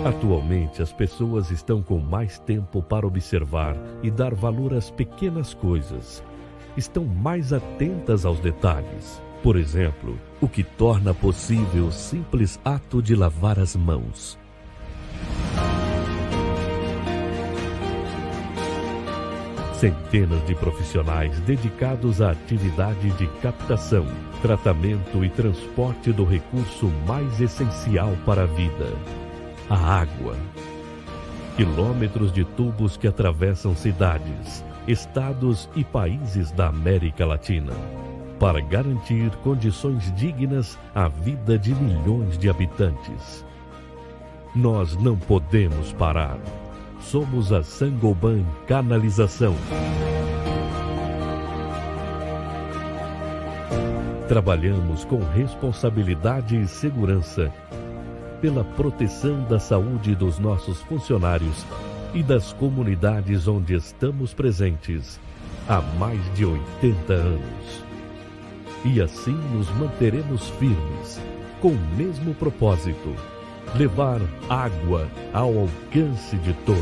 Atualmente, as pessoas estão com mais tempo para observar e dar valor às pequenas coisas. Estão mais atentas aos detalhes. Por exemplo, o que torna possível o simples ato de lavar as mãos. Centenas de profissionais dedicados à atividade de captação, tratamento e transporte do recurso mais essencial para a vida: a água. Quilômetros de tubos que atravessam cidades, estados e países da América Latina, para garantir condições dignas à vida de milhões de habitantes. Nós não podemos parar. Somos a Saint-Gobain Canalização. Trabalhamos com responsabilidade e segurança pela proteção da saúde dos nossos funcionários e das comunidades onde estamos presentes há mais de 80 anos. E assim nos manteremos firmes, com o mesmo propósito: levar água ao alcance de todos.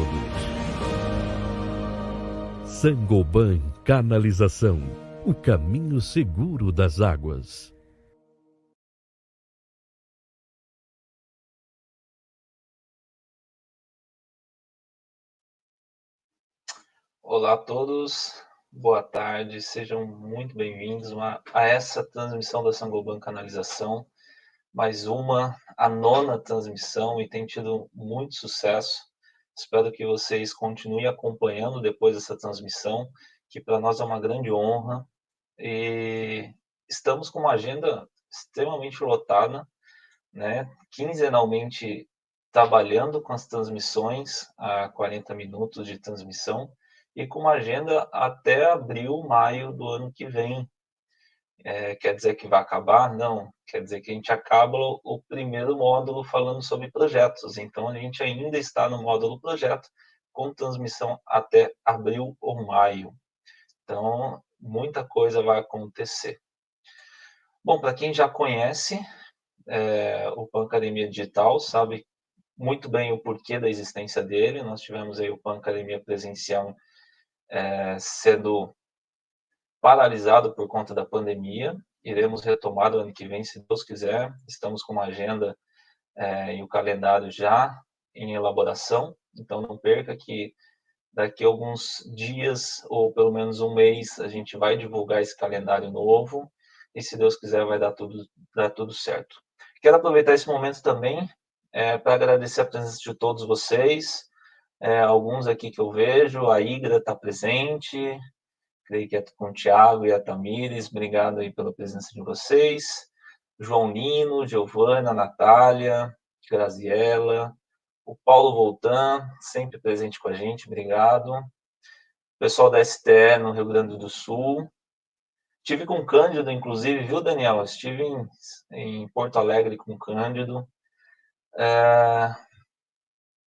Saint-Gobain Canalização, o caminho seguro das águas. Olá a todos, boa tarde, sejam muito bem-vindos a essa transmissão da Saint-Gobain Canalização, a nona transmissão, e tem tido muito sucesso. Espero que vocês continuem acompanhando depois dessa transmissão, que para nós é uma grande honra, e estamos com uma agenda extremamente lotada, né? Quinzenalmente trabalhando com as transmissões a 40 minutos de transmissão, e com uma agenda até abril, maio do ano que vem. Quer dizer que vai acabar? Não. Quer dizer que a gente acaba o primeiro módulo falando sobre projetos. Então, a gente ainda está no módulo projeto, com transmissão até abril ou maio. Então, muita coisa vai acontecer. Bom, para quem já conhece o Pan Academia Digital, sabe muito bem o porquê da existência dele. Nós tivemos aí o Pan Academia Presencial sendo paralisado por conta da pandemia. Iremos retomar no ano que vem, se Deus quiser. Estamos com uma agenda e o calendário já em elaboração, então não perca que daqui a alguns dias, ou pelo menos um mês, a gente vai divulgar esse calendário novo, e se Deus quiser vai dar tudo certo. Quero aproveitar esse momento também para agradecer a presença de todos vocês, alguns aqui que eu vejo, a Igra está presente, creio que é com o Thiago e a Tamires, obrigado aí pela presença de vocês. João Nino, Giovana, Natália, Graziella, o Paulo Voltan, sempre presente com a gente, obrigado. Pessoal da STE no Rio Grande do Sul. Estive com o Cândido, inclusive, viu, Daniel? Estive em Porto Alegre com o Cândido.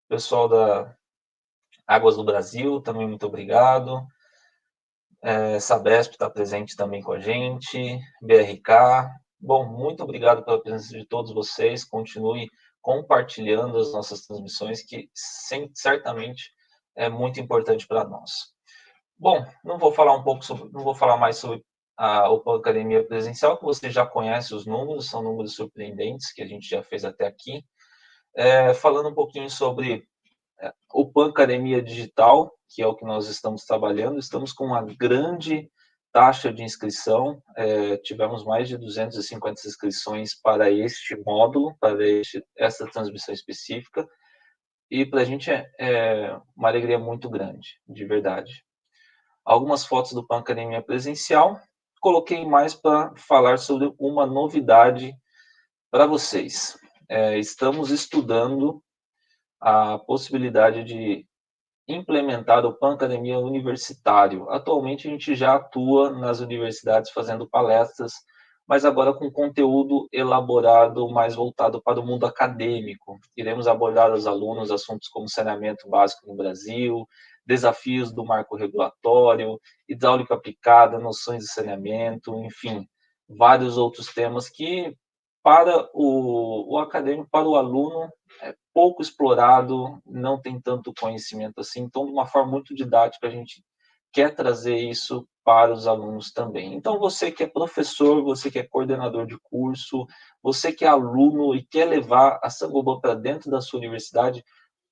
Pessoal da Águas do Brasil, também muito obrigado. Sabesp está presente também com a gente, BRK. Bom, muito obrigado pela presença de todos vocês. Continue compartilhando as nossas transmissões, que certamente é muito importante para nós. Bom, não vou falar mais sobre a Academia Presencial, que você já conhece os números, são números surpreendentes que a gente já fez até aqui. Falando um pouquinho sobre o Pan Academia Digital, que é o que nós estamos trabalhando, estamos com uma grande taxa de inscrição, tivemos mais de 250 inscrições para este módulo, para essa transmissão específica, e para a gente é uma alegria muito grande, de verdade. Algumas fotos do Pan Academia Presencial, coloquei mais para falar sobre uma novidade para vocês. Estamos estudando a possibilidade de implementar o Pan Academia Universitário. Atualmente, a gente já atua nas universidades fazendo palestras, mas agora com conteúdo elaborado, mais voltado para o mundo acadêmico. Iremos abordar aos alunos assuntos como saneamento básico no Brasil, desafios do marco regulatório, hidráulica aplicada, noções de saneamento, enfim, vários outros temas que para o acadêmico, para o aluno, é pouco explorado, não tem tanto conhecimento assim. Então, de uma forma muito didática, a gente quer trazer isso para os alunos também. Então, você que é professor, você que é coordenador de curso, você que é aluno e quer levar a Saint-Gobain para dentro da sua universidade,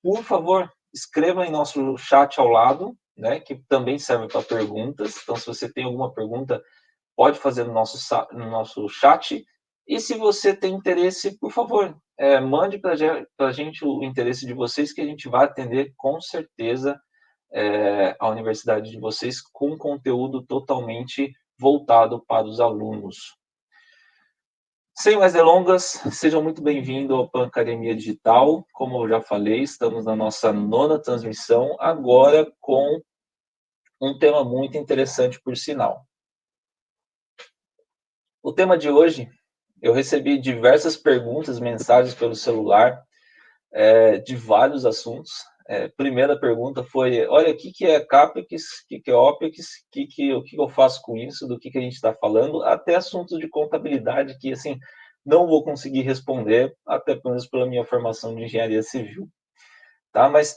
por favor, escreva em nosso chat ao lado, né, que também serve para perguntas. Então, se você tem alguma pergunta, pode fazer no nosso chat. E se você tem interesse, por favor, mande para a gente o interesse de vocês, que a gente vai atender com certeza a universidade de vocês com conteúdo totalmente voltado para os alunos. Sem mais delongas, sejam muito bem-vindos ao Pan Academia Digital. Como eu já falei, estamos na nossa 9ª transmissão, agora com um tema muito interessante, por sinal. O tema de hoje, eu recebi diversas perguntas, mensagens pelo celular, de vários assuntos. Primeira pergunta foi, olha, o que é CAPEX, o que é OPEX, o que eu faço com isso, do que a gente está falando, até assuntos de contabilidade que, assim, não vou conseguir responder, até pelo menos pela minha formação de engenharia civil. Tá? Mas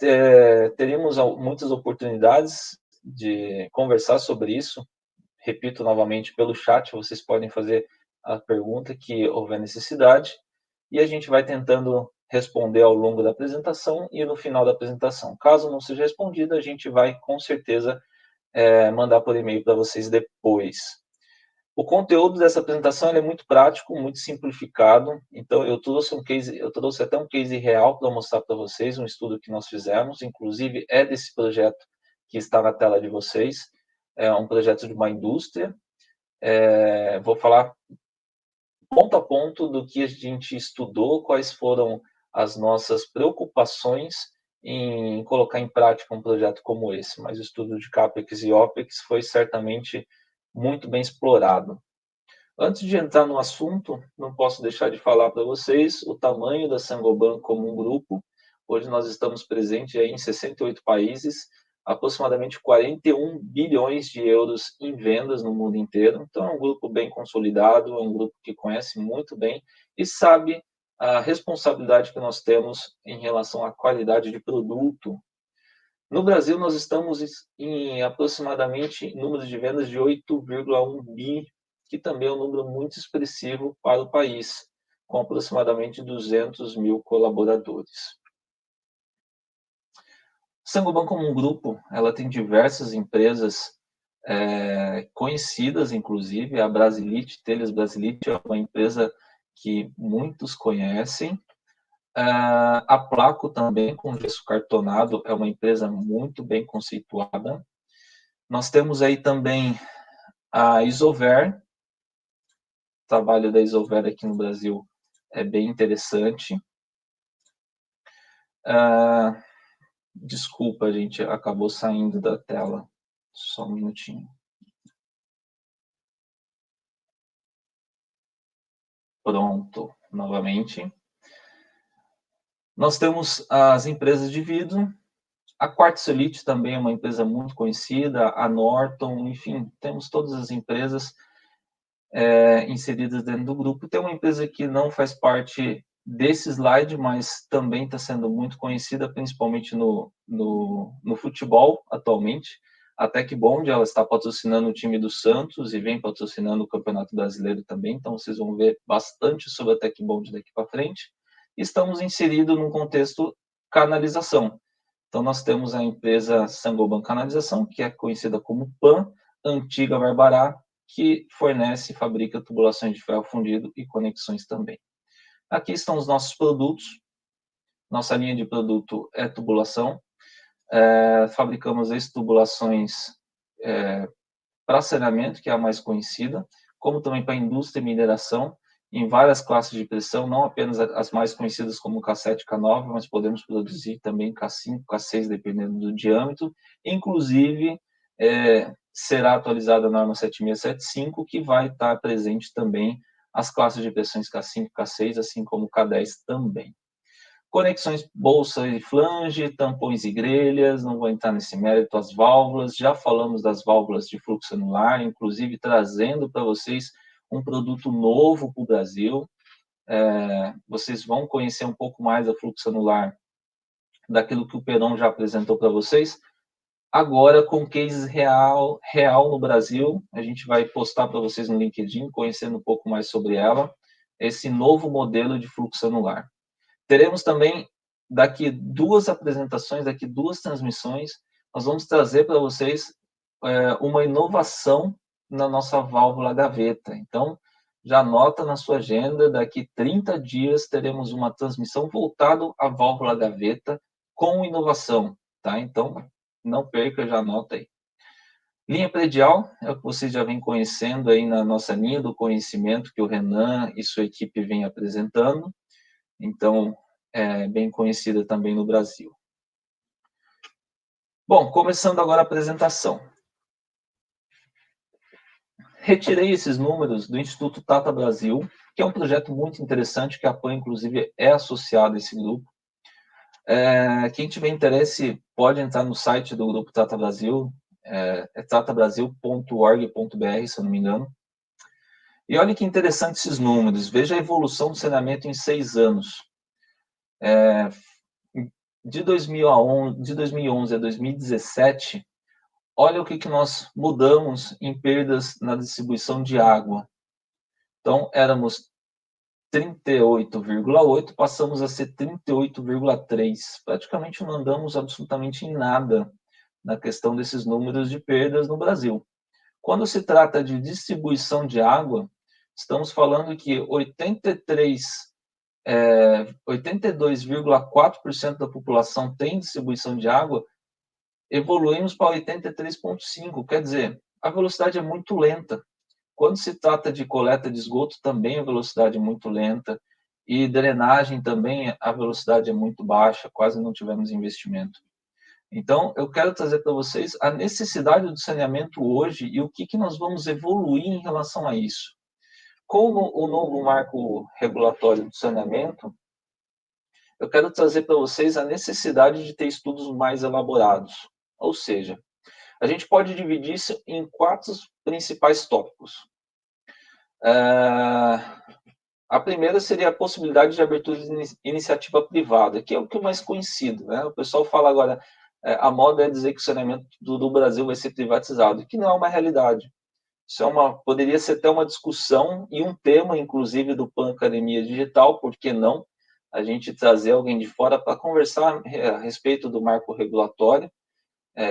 teremos muitas oportunidades de conversar sobre isso. Repito novamente, pelo chat, vocês podem fazer a pergunta que houver necessidade, e a gente vai tentando responder ao longo da apresentação e no final da apresentação. Caso não seja respondido, a gente vai, com certeza, mandar por e-mail para vocês depois. O conteúdo dessa apresentação é muito prático, muito simplificado, então eu trouxe até um case real para mostrar para vocês, um estudo que nós fizemos, inclusive é desse projeto que está na tela de vocês, é um projeto de uma indústria. Vou falar ponto a ponto do que a gente estudou, quais foram as nossas preocupações em colocar em prática um projeto como esse, mas o estudo de CAPEX e OPEX foi certamente muito bem explorado. Antes de entrar no assunto, não posso deixar de falar para vocês o tamanho da Saint-Gobain como um grupo. Hoje nós estamos presentes em 68 países, aproximadamente 41 bilhões de euros em vendas no mundo inteiro. Então, é um grupo bem consolidado, é um grupo que conhece muito bem e sabe a responsabilidade que nós temos em relação à qualidade de produto. No Brasil, nós estamos em aproximadamente números de vendas de 8,1 bi, que também é um número muito expressivo para o país, com aproximadamente 200 mil colaboradores. Saint-Gobain, como um grupo, ela tem diversas empresas conhecidas, inclusive a Brasilite, Telhas Brasilite, é uma empresa que muitos conhecem. A Placo também, com gesso cartonado, é uma empresa muito bem conceituada. Nós temos aí também a Isover. O trabalho da Isover aqui no Brasil é bem interessante. Desculpa, gente, acabou saindo da tela. Só um minutinho. Pronto, novamente. Nós temos as empresas de vidro. A Quartzolite também é uma empresa muito conhecida, a Norton, enfim, temos todas as empresas inseridas dentro do grupo. Tem uma empresa que não faz parte desse slide, mas também está sendo muito conhecida, principalmente no futebol atualmente. A Tecbond, ela está patrocinando o time do Santos e vem patrocinando o Campeonato Brasileiro também, então vocês vão ver bastante sobre a Tecbond daqui para frente. Estamos inseridos num contexto canalização. Então, nós temos a empresa Saint-Gobain Canalização, que é conhecida como PAN, antiga Barbará, que fornece e fabrica tubulações de ferro fundido e conexões também. Aqui estão os nossos produtos. Nossa linha de produto é tubulação. Fabricamos as tubulações para saneamento, que é a mais conhecida, como também para indústria e mineração, em várias classes de pressão, não apenas as mais conhecidas como K7 e K9, mas podemos produzir também K5, K6, dependendo do diâmetro. Inclusive, será atualizada a norma 7675, que vai estar presente também as classes de pressões K5 e K6, assim como K10 também. Conexões bolsa e flange, tampões e grelhas, não vou entrar nesse mérito, as válvulas, já falamos das válvulas de fluxo anular, inclusive trazendo para vocês um produto novo para o Brasil, vocês vão conhecer um pouco mais a fluxo anular daquilo que o Peron já apresentou para vocês. Agora, com case real no Brasil, a gente vai postar para vocês no LinkedIn, conhecendo um pouco mais sobre ela, esse novo modelo de fluxo anular. Teremos também, daqui 2 apresentações, daqui 2 transmissões, nós vamos trazer para vocês uma inovação na nossa válvula gaveta. Então, já anota na sua agenda, daqui 30 dias teremos uma transmissão voltada à válvula gaveta com inovação, tá? Então, não perca, já anota aí. Linha predial é o que vocês já vêm conhecendo aí na nossa linha do conhecimento que o Renan e sua equipe vêm apresentando. Então, é bem conhecida também no Brasil. Bom, começando agora a apresentação. Retirei esses números do Instituto Tata Brasil, que é um projeto muito interessante, que a PAN, inclusive, é associado a esse grupo. Quem tiver interesse pode entrar no site do Grupo Tata Brasil, tatabrasil.org.br, se eu não me engano. E olha que interessante esses números, veja a evolução do saneamento em 6 anos. De 2011 a 2017, olha o que nós mudamos em perdas na distribuição de água. Então, éramos 38,8, passamos a ser 38,3. Praticamente não andamos absolutamente em nada na questão desses números de perdas no Brasil. Quando se trata de distribuição de água, estamos falando que 82,4% da população tem distribuição de água, evoluímos para 83,5%, quer dizer, a velocidade é muito lenta. Quando se trata de coleta de esgoto, também a velocidade é muito lenta, e drenagem também, a velocidade é muito baixa, quase não tivemos investimento. Então, eu quero trazer para vocês a necessidade do saneamento hoje e o que nós vamos evoluir em relação a isso. Com o novo marco regulatório do saneamento, eu quero trazer para vocês a necessidade de ter estudos mais elaborados. Ou seja, a gente pode dividir isso em 4 principais tópicos. A primeira seria a possibilidade de abertura de iniciativa privada, que é o que é mais conhecido, né? O pessoal fala agora, a moda é dizer que o saneamento do Brasil vai ser privatizado, que não é uma realidade. Isso poderia ser até uma discussão e um tema, inclusive, do PAN Academia Digital, por que não a gente trazer alguém de fora para conversar a respeito do marco regulatório.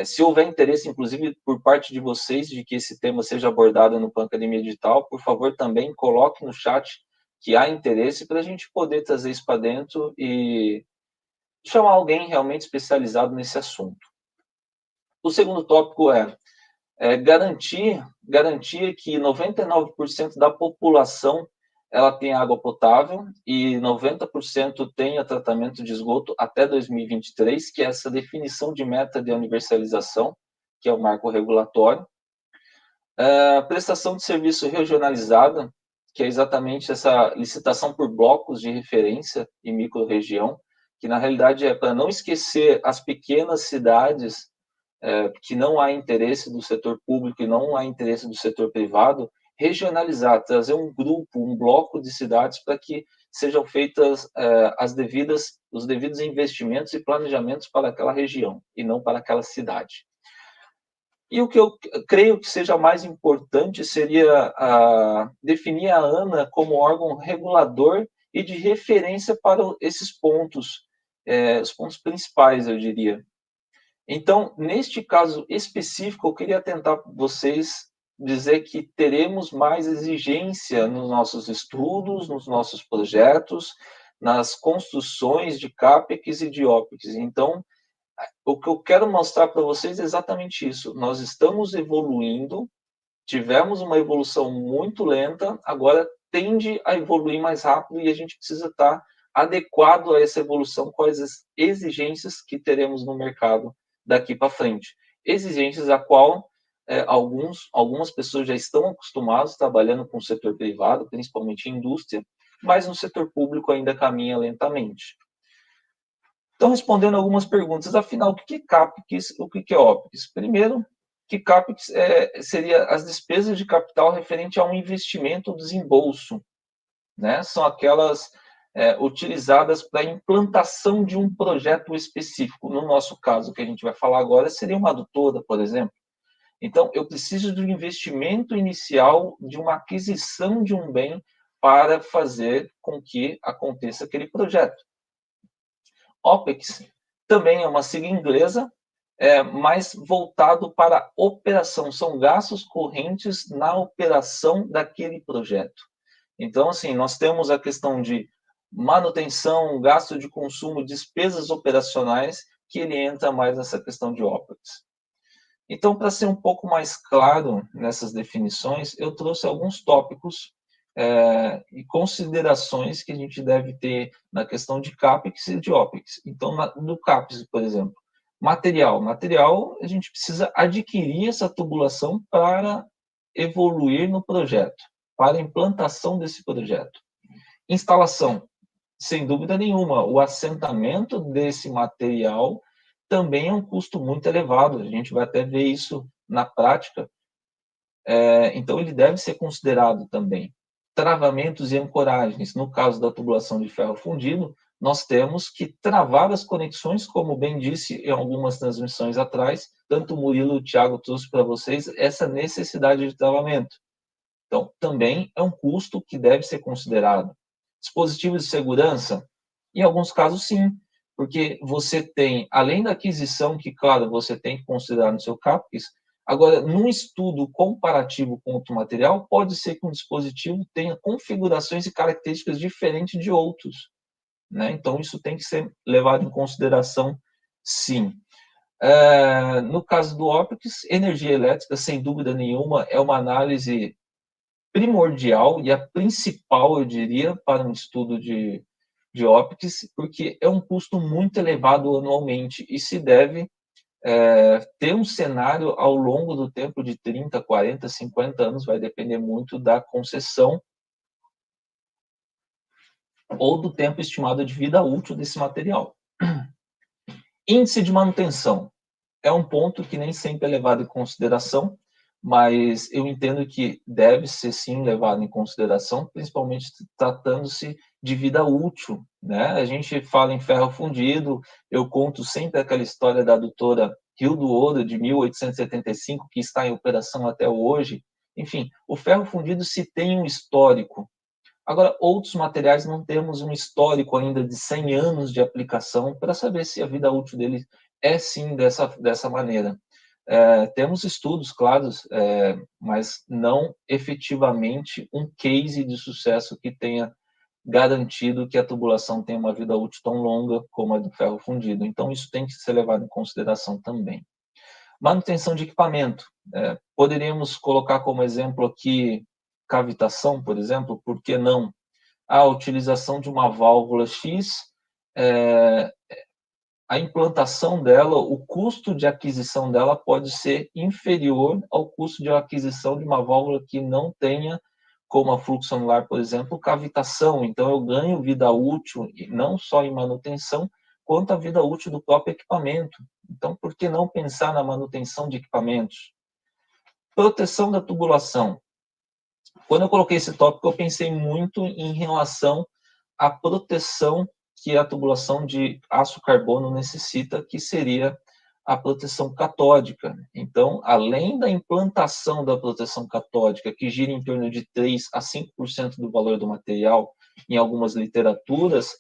Se houver interesse, inclusive, por parte de vocês, de que esse tema seja abordado no PAN Academia Digital, por favor, também coloque no chat que há interesse para a gente poder trazer isso para dentro e chamar alguém realmente especializado nesse assunto. O segundo tópico é garantir que 99% da população ela tem água potável e 90% tenha tratamento de esgoto até 2023, que é essa definição de meta de universalização, que é o marco regulatório. Prestação de serviço regionalizada, que é exatamente essa licitação por blocos de referência e microrregião, que na realidade é para não esquecer as pequenas cidades que não há interesse do setor público e não há interesse do setor privado, regionalizar, trazer um grupo, um bloco de cidades para que sejam feitas os devidos investimentos e planejamentos para aquela região e não para aquela cidade. E o que eu creio que seja mais importante seria definir a ANA como órgão regulador e de referência para esses pontos, os pontos principais, eu diria. Então, neste caso específico, eu queria tentar vocês dizer que teremos mais exigência nos nossos estudos, nos nossos projetos, nas construções de CAPEX e de OPEX. Então, o que eu quero mostrar para vocês é exatamente isso. Nós estamos evoluindo, tivemos uma evolução muito lenta, agora tende a evoluir mais rápido e a gente precisa estar adequado a essa evolução com as exigências que teremos no mercado daqui para frente. Exigências a qual algumas pessoas já estão acostumadas trabalhando com o setor privado, principalmente indústria, mas no setor público ainda caminha lentamente. Então, respondendo algumas perguntas, afinal, o que é CAPEX, o que é OPEX? Primeiro, que CAPEX seria as despesas de capital referente a um investimento ou desembolso. né? São aquelas utilizadas para a implantação de um projeto específico. No nosso caso, que a gente vai falar agora, seria uma adutora, por exemplo. Então, eu preciso de um investimento inicial, de uma aquisição de um bem para fazer com que aconteça aquele projeto. OPEX também é uma sigla inglesa, mais voltado para a operação, são gastos correntes na operação daquele projeto. Então, assim, nós temos a questão de manutenção, gasto de consumo, despesas operacionais, que ele entra mais nessa questão de OPEX. Então, para ser um pouco mais claro nessas definições, eu trouxe alguns tópicos e considerações que a gente deve ter na questão de CAPEX e de OPEX. Então, no CAPEX, por exemplo, material. Material, a gente precisa adquirir essa tubulação para evoluir no projeto, para a implantação desse projeto. Instalação, sem dúvida nenhuma, o assentamento desse material também é um custo muito elevado, a gente vai até ver isso na prática, então ele deve ser considerado também. Travamentos e ancoragens, no caso da tubulação de ferro fundido, nós temos que travar as conexões, como bem disse em algumas transmissões atrás, tanto o Murilo e o Thiago trouxe para vocês essa necessidade de travamento. Então, também é um custo que deve ser considerado. Dispositivos de segurança, em alguns casos sim, porque você tem, além da aquisição, que claro, você tem que considerar no seu CAPEX, agora, num estudo comparativo com outro material, pode ser que um dispositivo tenha configurações e características diferentes de outros, né? Então, isso tem que ser levado em consideração, sim. No caso do OPEX, energia elétrica, sem dúvida nenhuma, é uma análise primordial e a principal, eu diria, para um estudo de OPEX, porque é um custo muito elevado anualmente e se deve ter um cenário ao longo do tempo de 30, 40, 50 anos, vai depender muito da concessão ou do tempo estimado de vida útil desse material. Índice de manutenção é um ponto que nem sempre é levado em consideração, mas eu entendo que deve ser sim levado em consideração, principalmente tratando-se de vida útil, né? A gente fala em ferro fundido, eu conto sempre aquela história da adutora Rio do Ouro, de 1875, que está em operação até hoje. Enfim, o ferro fundido se tem um histórico. Agora, outros materiais não temos um histórico ainda de 100 anos de aplicação para saber se a vida útil dele é sim dessa maneira. Temos estudos, claros, mas não efetivamente um case de sucesso que tenha garantido que a tubulação tenha uma vida útil tão longa como a do ferro fundido. Então, isso tem que ser levado em consideração também. Manutenção de equipamento. Poderíamos colocar como exemplo aqui cavitação, por exemplo, por que não? A utilização de uma válvula X, a implantação dela, o custo de aquisição dela pode ser inferior ao custo de aquisição de uma válvula que não tenha, como a fluxo anular, por exemplo, cavitação. Então, eu ganho vida útil, não só em manutenção, quanto a vida útil do próprio equipamento. Então, por que não pensar na manutenção de equipamentos? Proteção da tubulação. Quando eu coloquei esse tópico, eu pensei muito em relação à proteção que a tubulação de aço carbono necessita, que seria a proteção catódica. Então, além da implantação da proteção catódica, que gira em torno de 3 a 5% do valor do material em algumas literaturas,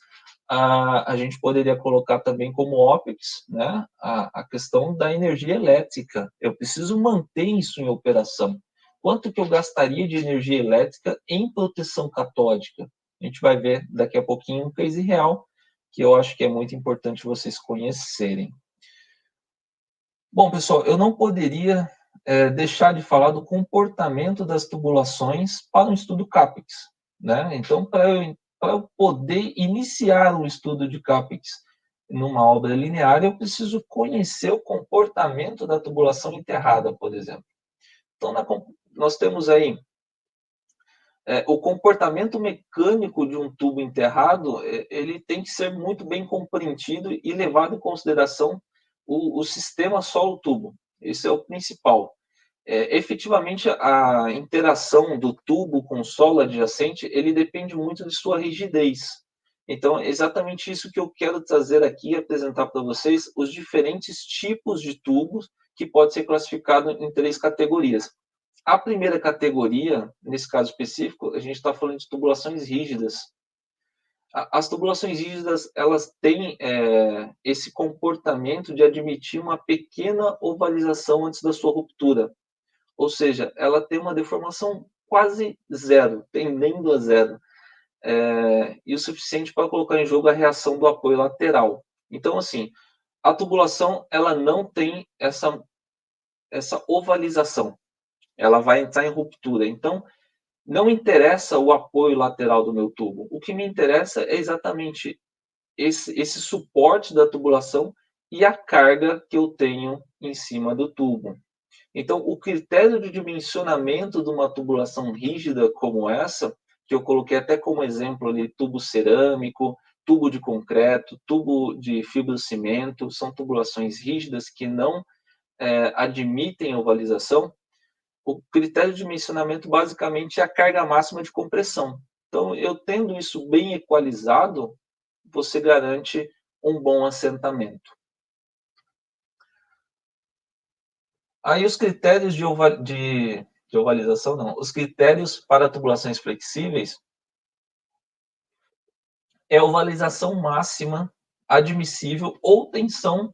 a gente poderia colocar também como OPEX, né, a questão da energia elétrica. Eu preciso manter isso em operação. Quanto que eu gastaria de energia elétrica em proteção catódica? A gente vai ver daqui a pouquinho um case real, que eu acho que é muito importante vocês conhecerem. Bom, pessoal, eu não poderia deixar de falar do comportamento das tubulações para um estudo CAPEX, né? Então, para eu poder iniciar um estudo de CAPEX numa obra linear, eu preciso conhecer o comportamento da tubulação enterrada, por exemplo. Então, nós temos aí o comportamento mecânico de um tubo enterrado, ele tem que ser muito bem compreendido e levado em consideração o sistema solo-tubo. Esse é o principal. efetivamente, a interação do tubo com o solo adjacente, ele depende muito de sua rigidez. Então, é exatamente isso que eu quero trazer aqui e apresentar para vocês, os diferentes tipos de tubos que pode ser classificado em 3 categorias. A primeira categoria, nesse caso específico, a gente está falando de tubulações rígidas. As tubulações rígidas, elas têm esse comportamento de admitir uma pequena ovalização antes da sua ruptura. Ou seja, ela tem uma deformação quase zero, tendendo a zero, e o suficiente para colocar em jogo a reação do apoio lateral. Então, assim, a tubulação ela não tem essa ovalização, ela vai entrar em ruptura. Então, não interessa o apoio lateral do meu tubo. O que me interessa é exatamente esse suporte da tubulação e a carga que eu tenho em cima do tubo. Então, o critério de dimensionamento de uma tubulação rígida como essa, que eu coloquei até como exemplo ali, tubo cerâmico, tubo de concreto, tubo de fibrocimento, são tubulações rígidas que não admitem ovalização. O critério de dimensionamento basicamente é a carga máxima de compressão. Então, eu tendo isso bem equalizado, você garante um bom assentamento. Aí os critérios de ovalização, não, os critérios para tubulações flexíveis é a ovalização máxima admissível ou tensão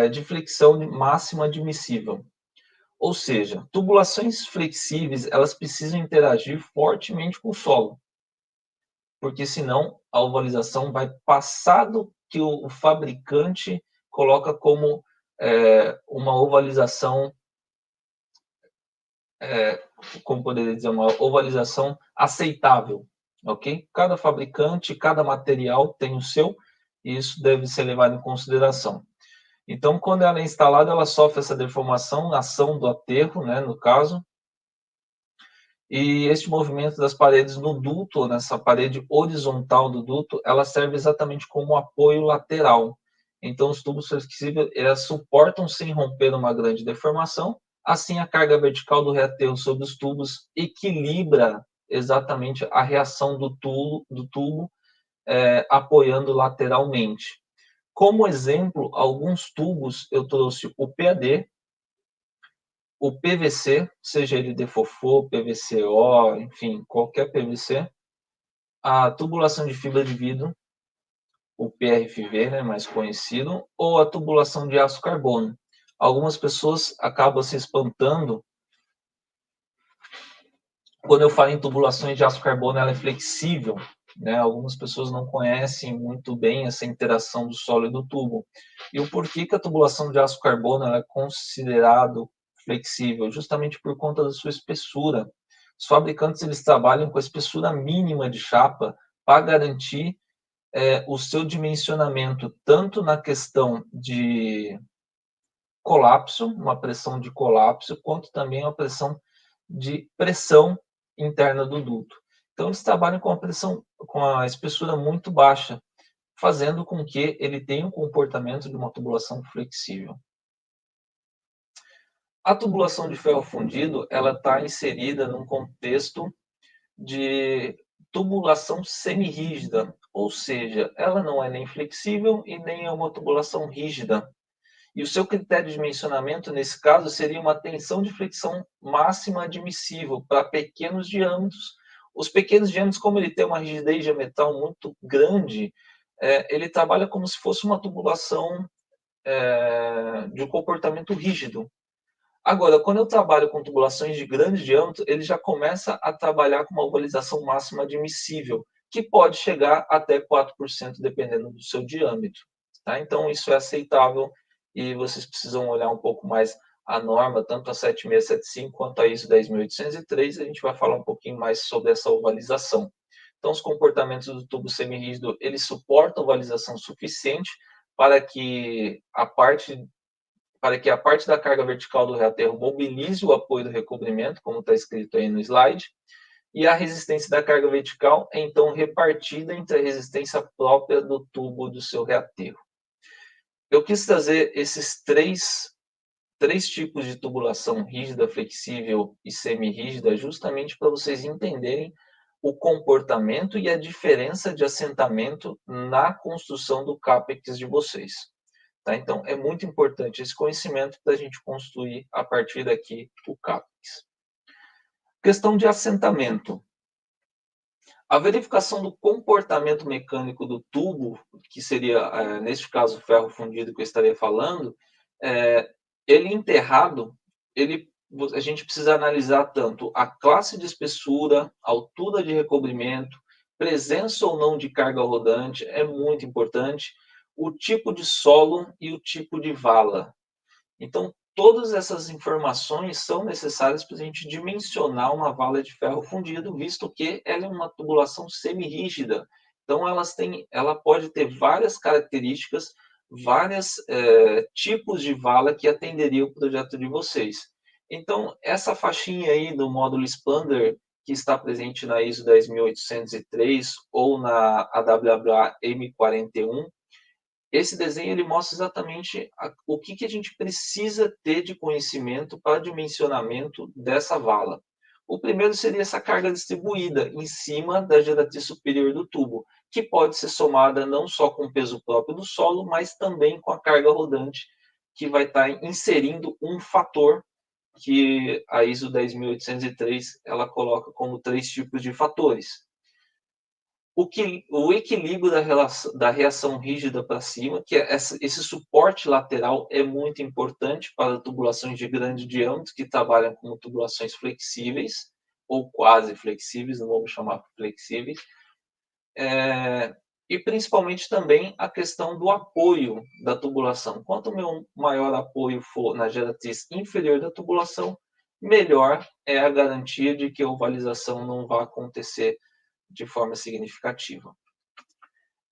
de flexão máxima admissível. Ou seja, tubulações flexíveis, elas precisam interagir fortemente com o solo, porque senão a ovalização vai passar do que o fabricante coloca como uma ovalização, como poderia dizer, uma ovalização aceitável, ok? Cada fabricante, cada material tem o seu, e isso deve ser levado em consideração. Então, quando ela é instalada, ela sofre essa deformação, ação do aterro, né, no caso, e este movimento das paredes no duto, nessa parede horizontal do duto, ela serve exatamente como apoio lateral. Então, os tubos flexíveis suportam sem romper uma grande deformação. Assim, a carga vertical do reaterro sobre os tubos equilibra exatamente a reação do tubo apoiando lateralmente. Como exemplo, alguns tubos eu trouxe o PAD, o PVC, seja ele DFOFO, PVCO, enfim, qualquer PVC, a tubulação de fibra de vidro, o PRFV, né, mais conhecido, ou a tubulação de aço carbono. Algumas pessoas acabam se espantando quando eu falo em tubulações de aço carbono, ela é flexível, né? Algumas pessoas não conhecem muito bem essa interação do solo e do tubo. E o porquê que a tubulação de aço carbono ela é considerado flexível? Justamente por conta da sua espessura. Os fabricantes eles trabalham com a espessura mínima de chapa para garantir o seu dimensionamento, tanto na questão de colapso, uma pressão de colapso, quanto também uma pressão de pressão interna do duto. Então, eles trabalham com a pressão, com a espessura muito baixa, fazendo com que ele tenha um comportamento de uma tubulação flexível. A tubulação de ferro fundido, ela está inserida num contexto de tubulação semirrígida, ou seja, ela não é nem flexível e nem é uma tubulação rígida. E o seu critério de dimensionamento, nesse caso, seria uma tensão de flexão máxima admissível para pequenos diâmetros. Os pequenos diâmetros, como ele tem uma rigidez geometral muito grande, ele trabalha como se fosse uma tubulação de um comportamento rígido. Agora, quando eu trabalho com tubulações de grande diâmetro, ele já começa a trabalhar com uma ovalização máxima admissível, que pode chegar até 4%, dependendo do seu diâmetro. Tá? Então, isso é aceitável e vocês precisam olhar um pouco mais a norma, tanto a 7675 quanto a ISO 10803, a gente vai falar um pouquinho mais sobre essa ovalização. Então, os comportamentos do tubo semirrígido, eles suportam ovalização suficiente para que a parte da carga vertical do reaterro mobilize o apoio do recobrimento, como está escrito aí no slide, e a resistência da carga vertical é então repartida entre a resistência própria do tubo do seu reaterro. Eu quis trazer esses três 3 tipos de tubulação rígida, flexível e semi-rígida, justamente para vocês entenderem o comportamento e a diferença de assentamento na construção do CAPEX de vocês. Tá? Então, é muito importante esse conhecimento para a gente construir, a partir daqui, o CAPEX. Questão de assentamento. A verificação do comportamento mecânico do tubo, que seria, neste caso, o ferro fundido que eu estaria falando, ele enterrado, a gente precisa analisar tanto a classe de espessura, altura de recobrimento, presença ou não de carga rodante, é muito importante, o tipo de solo e o tipo de vala. Então, todas essas informações são necessárias para a gente dimensionar uma vala de ferro fundido, visto que ela é uma tubulação semi-rígida. Então, ela pode ter várias características, vários tipos de vala que atenderiam o projeto de vocês. Então, essa faixinha aí do módulo Expander, que está presente na ISO 10803 ou na AWA M41, esse desenho ele mostra exatamente o que a gente precisa ter de conhecimento para dimensionamento dessa vala. O primeiro seria essa carga distribuída em cima da geratriz superior do tubo, que pode ser somada não só com o peso próprio do solo, mas também com a carga rodante, que vai estar inserindo um fator que a ISO 10803 ela coloca como 3 tipos de fatores. O equilíbrio da reação rígida para cima, que esse suporte lateral é muito importante para tubulações de grande diâmetro, que trabalham como tubulações flexíveis, ou quase flexíveis, não vamos chamar flexíveis. E principalmente também a questão do apoio da tubulação. Quanto maior apoio for na geratriz inferior da tubulação, melhor é a garantia de que a ovalização não vai acontecer de forma significativa.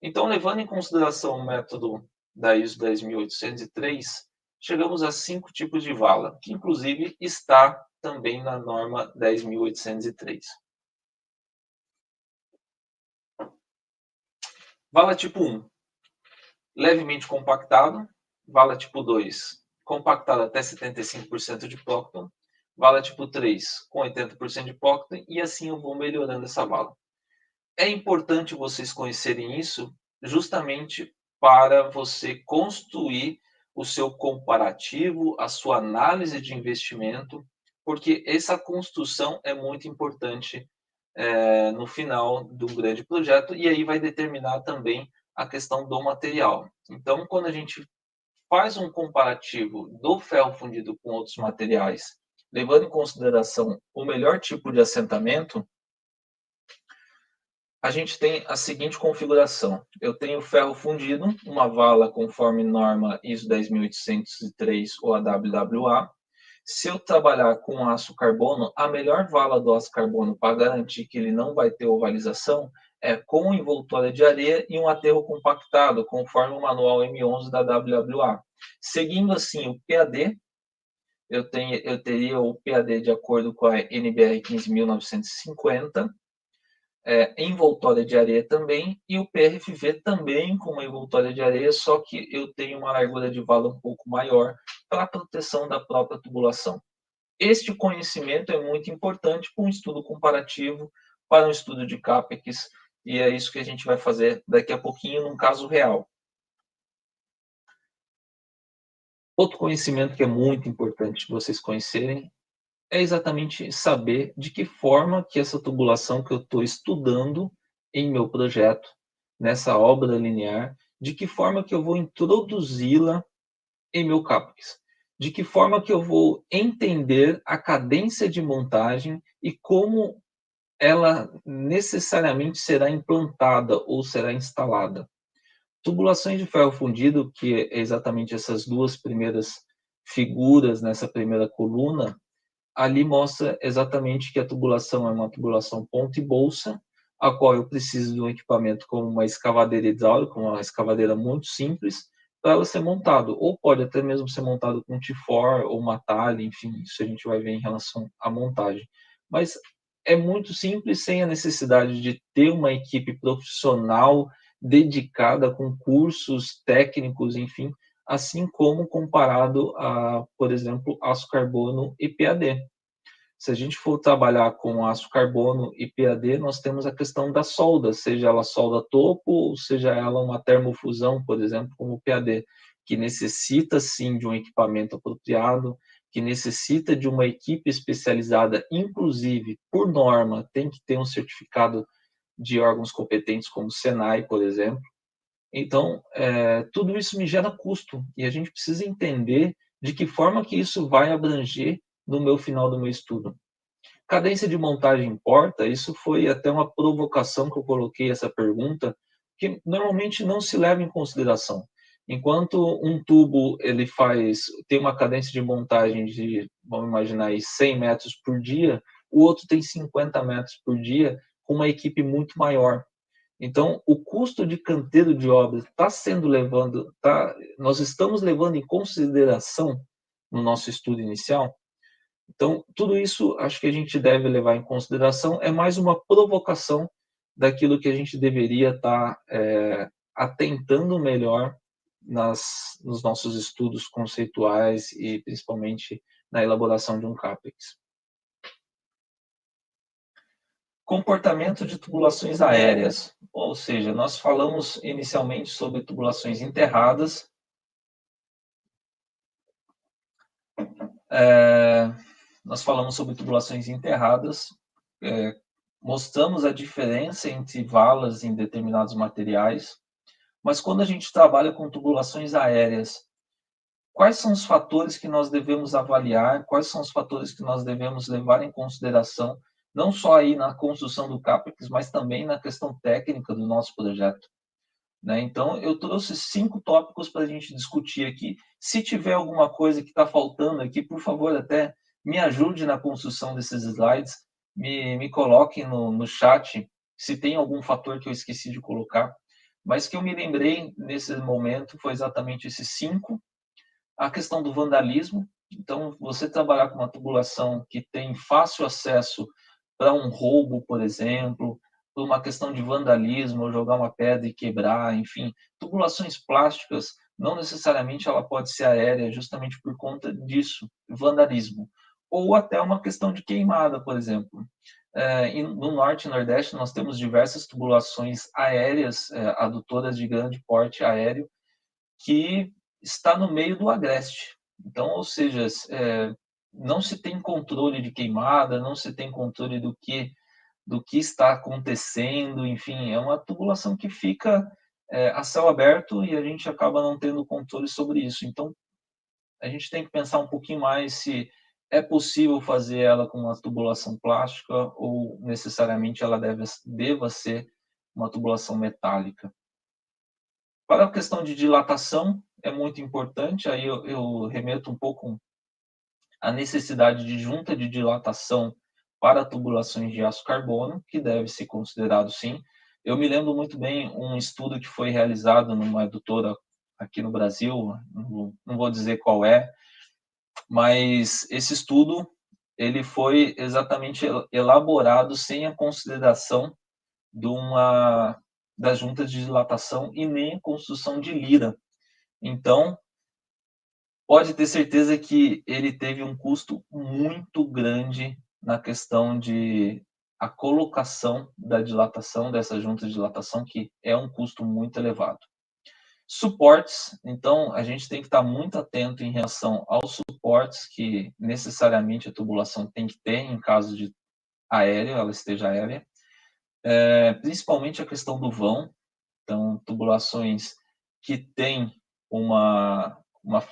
Então, levando em consideração o método da ISO 10803, chegamos a 5 tipos de vala, que inclusive está também na norma 10803. Vala tipo 1, levemente compactado. Vala tipo 2, compactado até 75% de Procton. Vala tipo 3, com 80% de Procton, e assim eu vou melhorando essa vala. É importante vocês conhecerem isso justamente para você construir o seu comparativo, a sua análise de investimento, porque essa construção é muito importante no final do grande projeto, e aí vai determinar também a questão do material. Então, quando a gente faz um comparativo do ferro fundido com outros materiais, levando em consideração o melhor tipo de assentamento, a gente tem a seguinte configuração. Eu tenho ferro fundido, uma vala conforme norma ISO 10803 ou AWA. Se eu trabalhar com aço carbono, a melhor vala do aço carbono para garantir que ele não vai ter ovalização é com envoltória de areia e um aterro compactado, conforme o manual M11 da AWA. Seguindo assim o PAD, eu teria o PAD de acordo com a NBR 15.950, envoltória de areia também, e o PRFV também com uma envoltória de areia, só que eu tenho uma largura de vala um pouco maior para a proteção da própria tubulação. Este conhecimento é muito importante para um estudo comparativo, para um estudo de CAPEX, e é isso que a gente vai fazer daqui a pouquinho num caso real. Outro conhecimento que é muito importante vocês conhecerem é exatamente saber de que forma que essa tubulação que eu estou estudando em meu projeto, nessa obra linear, de que forma que eu vou introduzi-la em meu CAPEX, de que forma que eu vou entender a cadência de montagem e como ela necessariamente será implantada ou será instalada. Tubulações de ferro fundido, que é exatamente essas duas primeiras figuras nessa primeira coluna, ali mostra exatamente que a tubulação é uma tubulação ponta e bolsa, a qual eu preciso de um equipamento como uma escavadeira hidráulica, uma escavadeira muito simples, para ela ser montado. Ou pode até mesmo ser montado com T4 ou uma talha, enfim, isso a gente vai ver em relação à montagem. Mas é muito simples, sem a necessidade de ter uma equipe profissional dedicada com cursos técnicos, enfim. assim como comparado a, por exemplo, aço carbono e PAD. Se a gente for trabalhar com aço carbono e PAD, nós temos a questão da solda, seja ela solda topo ou seja ela uma termofusão, por exemplo, como o PAD, que necessita sim de um equipamento apropriado, que necessita de uma equipe especializada, inclusive, por norma, tem que ter um certificado de órgãos competentes como o Senai, por exemplo. Então, tudo isso me gera custo e a gente precisa entender de que forma que isso vai abranger no meu final do meu estudo. Cadência de montagem importa? Isso foi até uma provocação que eu coloquei essa pergunta, que normalmente não se leva em consideração. Enquanto um tubo ele tem uma cadência de montagem de, vamos imaginar aí, 100 metros por dia, o outro tem 50 metros por dia, com uma equipe muito maior. Então, o custo de canteiro de obra nós estamos levando em consideração no nosso estudo inicial. Então, tudo isso acho que a gente deve levar em consideração, é mais uma provocação daquilo que a gente deveria estar atentando melhor nos nossos estudos conceituais e principalmente na elaboração de um CAPEX. Comportamento de tubulações aéreas, ou seja, nós falamos inicialmente sobre tubulações enterradas, nós falamos sobre tubulações enterradas, mostramos a diferença entre valas em determinados materiais, mas quando a gente trabalha com tubulações aéreas, quais são os fatores que nós devemos avaliar, quais são os fatores que nós devemos levar em consideração, não só aí na construção do CAPEX, mas também na questão técnica do nosso projeto. Né? Então, eu trouxe 5 tópicos para a gente discutir aqui. Se tiver alguma coisa que está faltando aqui, por favor, até me ajude na construção desses slides, me coloquem no chat se tem algum fator que eu esqueci de colocar, mas que eu me lembrei nesse momento foi exatamente esses 5. A questão do vandalismo. Então, você trabalhar com uma tubulação que tem fácil acesso para um roubo, por exemplo, por uma questão de vandalismo, jogar uma pedra e quebrar, enfim, tubulações plásticas, não necessariamente ela pode ser aérea, justamente por conta disso, vandalismo. Ou até uma questão de queimada, por exemplo. No Norte e Nordeste, nós temos diversas tubulações aéreas, adutoras de grande porte aéreo, que está no meio do agreste. Então, ou seja, não se tem controle de queimada, não se tem controle do que está acontecendo, enfim, é uma tubulação que fica a céu aberto e a gente acaba não tendo controle sobre isso. Então, a gente tem que pensar um pouquinho mais se é possível fazer ela com uma tubulação plástica ou necessariamente ela deva ser uma tubulação metálica. Para a questão de dilatação, é muito importante, aí eu remeto um pouco à necessidade de junta de dilatação para tubulações de aço carbono, que deve ser considerado sim. Eu me lembro muito bem um estudo que foi realizado numa edutora aqui no Brasil, não vou dizer qual é, mas esse estudo ele foi exatamente elaborado sem a consideração das juntas de dilatação e nem a construção de lira. Então, pode ter certeza que ele teve um custo muito grande na questão de a colocação da dilatação, dessa junta de dilatação, que é um custo muito elevado. Suportes, então, a gente tem que estar muito atento em relação aos suportes que necessariamente a tubulação tem que ter em caso de ela esteja aérea. Principalmente a questão do vão, então, tubulações que têm uma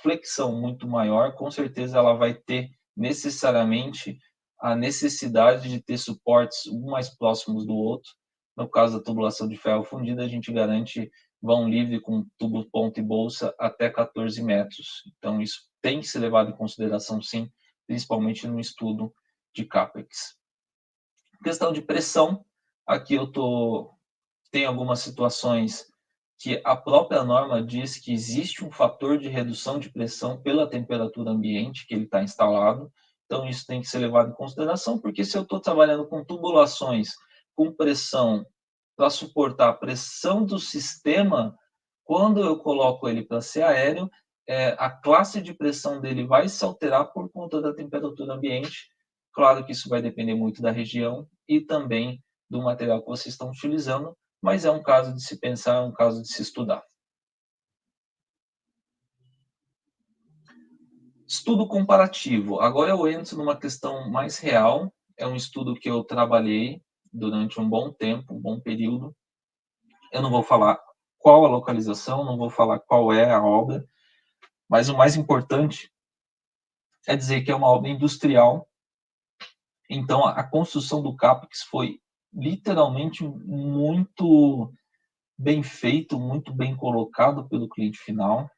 flexão muito maior, com certeza ela vai ter necessariamente a necessidade de ter suportes um mais próximos do outro. No caso da tubulação de ferro fundido, a gente garante vão livre com tubo, ponta e bolsa até 14 metros. Então, isso tem que ser levado em consideração, sim, principalmente no estudo de CAPEX. Questão de pressão, aqui tem algumas situações que a própria norma diz que existe um fator de redução de pressão pela temperatura ambiente que ele está instalado. Então, isso tem que ser levado em consideração, porque se eu estou trabalhando com tubulações com pressão para suportar a pressão do sistema, quando eu coloco ele para ser aéreo, a classe de pressão dele vai se alterar por conta da temperatura ambiente. Claro que isso vai depender muito da região e também do material que vocês estão utilizando, mas é um caso de se pensar, é um caso de se estudar. Estudo comparativo. Agora eu entro numa questão mais real. É um estudo que eu trabalhei durante um bom tempo, um bom período. Eu não vou falar qual a localização, não vou falar qual é a obra, mas o mais importante é dizer que é uma obra industrial. Então, a construção do CAPEX foi literalmente muito bem feito, muito bem colocado pelo cliente final.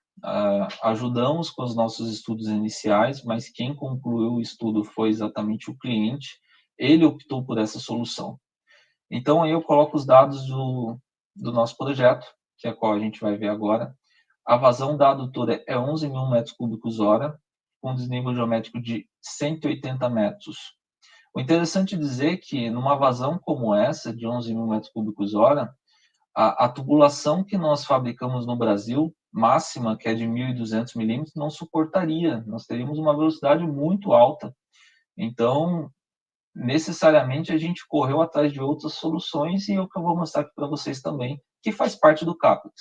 Ajudamos com os nossos estudos iniciais, mas quem concluiu o estudo foi exatamente o cliente. Ele optou por essa solução. Então, aí eu coloco os dados do nosso projeto, que é a qual a gente vai ver agora. A vazão da adutora é 11 mil metros cúbicos hora, com desnível geométrico de 180 metros. O interessante é dizer que numa vazão como essa, de 11 mil metros cúbicos hora, a tubulação que nós fabricamos no Brasil, máxima, que é de 1.200 milímetros, não suportaria. Nós teríamos uma velocidade muito alta. Então, necessariamente, a gente correu atrás de outras soluções e é o que eu vou mostrar aqui para vocês também, que faz parte do CAPEX.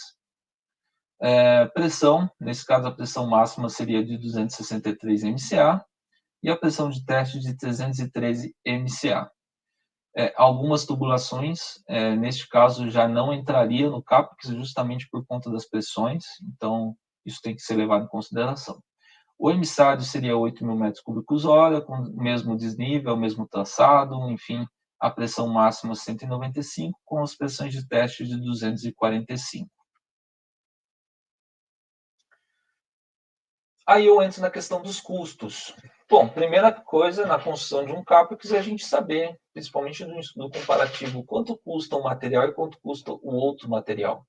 Pressão, nesse caso, a pressão máxima seria de 263 MCA e a pressão de teste de 313 MCA. Algumas tubulações, neste caso, já não entraria no CAPEX justamente por conta das pressões, então isso tem que ser levado em consideração. O emissário seria 8 mil metros cúbicos hora, com o mesmo desnível, o mesmo traçado, enfim, a pressão máxima 195, com as pressões de teste de 245. Aí eu entro na questão dos custos. Bom, primeira coisa na construção de um CAPEX é a gente saber, principalmente no estudo comparativo, quanto custa um material e quanto custa o outro material.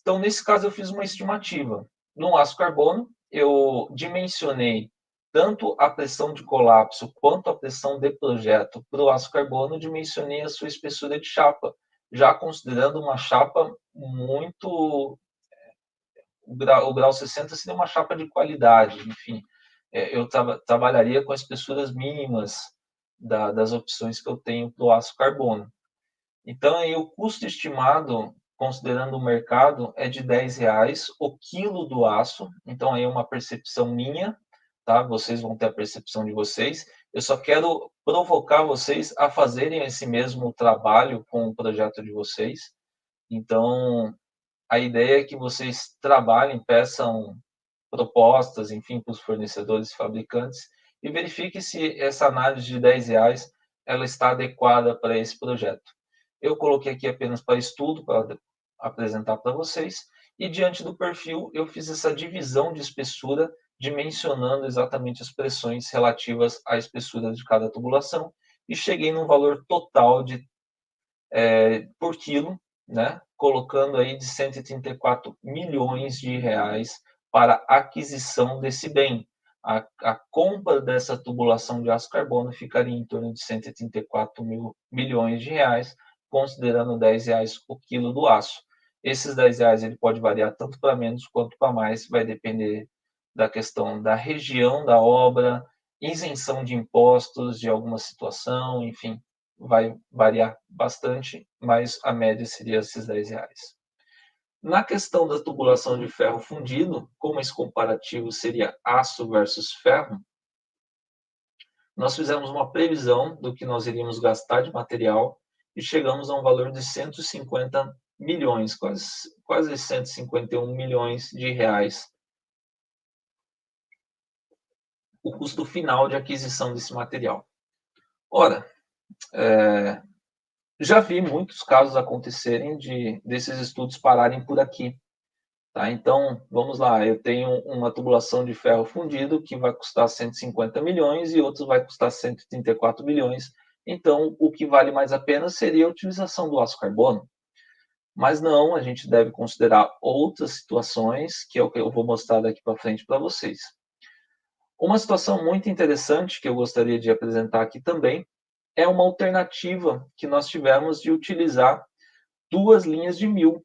Então, nesse caso, eu fiz uma estimativa. No aço carbono, eu dimensionei tanto a pressão de colapso quanto a pressão de projeto para o aço carbono, dimensionei a sua espessura de chapa, já considerando uma chapa muito... O grau 60 seria uma chapa de qualidade, enfim. Eu trabalharia com as espessuras mínimas das opções que eu tenho para o aço carbono. Então, aí, o custo estimado, considerando o mercado, é de R$10 o quilo do aço. Então, aí é uma percepção minha, tá? Vocês vão ter a percepção de vocês. Eu só quero provocar vocês a fazerem esse mesmo trabalho com o projeto de vocês. Então, a ideia é que vocês trabalhem, peçam propostas, enfim, para os fornecedores e fabricantes e verifique se essa análise de R$10 ela está adequada para esse projeto. Eu coloquei aqui apenas para estudo, para apresentar para vocês, e diante do perfil eu fiz essa divisão de espessura, dimensionando exatamente as pressões relativas à espessura de cada tubulação, e cheguei num valor total de por quilo, né, colocando aí de 134 milhões de reais para aquisição desse bem. A compra dessa tubulação de aço carbono ficaria em torno de 134 milhões de reais, considerando R$10 o quilo do aço. Esses R$10 ele pode variar tanto para menos quanto para mais, vai depender da questão da região da obra, isenção de impostos de alguma situação, enfim, vai variar bastante, mas a média seria esses R$10. Na questão da tubulação de ferro fundido, como esse comparativo seria aço versus ferro, nós fizemos uma previsão do que nós iríamos gastar de material e chegamos a um valor de 150 milhões, quase 151 milhões de reais. O custo final de aquisição desse material. Ora, já vi muitos casos acontecerem desses estudos pararem por aqui. Tá? Então, vamos lá, eu tenho uma tubulação de ferro fundido que vai custar 150 milhões e outro vai custar 134 milhões. Então, o que vale mais a pena seria a utilização do aço carbono. Mas não, a gente deve considerar outras situações, que é o que eu vou mostrar daqui para frente para vocês. Uma situação muito interessante que eu gostaria de apresentar aqui também é uma alternativa que nós tivemos de utilizar 2 linhas de 1000.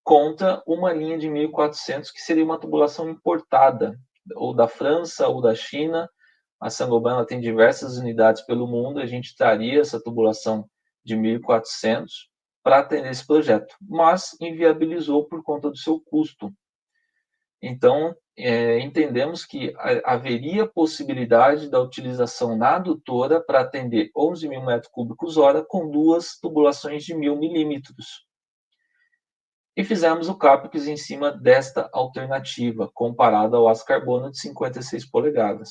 contra uma linha de 1.400, que seria uma tubulação importada, ou da França ou da China. A Saint-Gobain tem diversas unidades pelo mundo, a gente traria essa tubulação de 1.400 para atender esse projeto, mas inviabilizou por conta do seu custo. Então, entendemos que haveria possibilidade da utilização na adutora para atender 11 mil metros cúbicos hora com duas tubulações de 1.000 milímetros. E fizemos o CAPEX em cima desta alternativa, comparada ao aço carbono de 56 polegadas.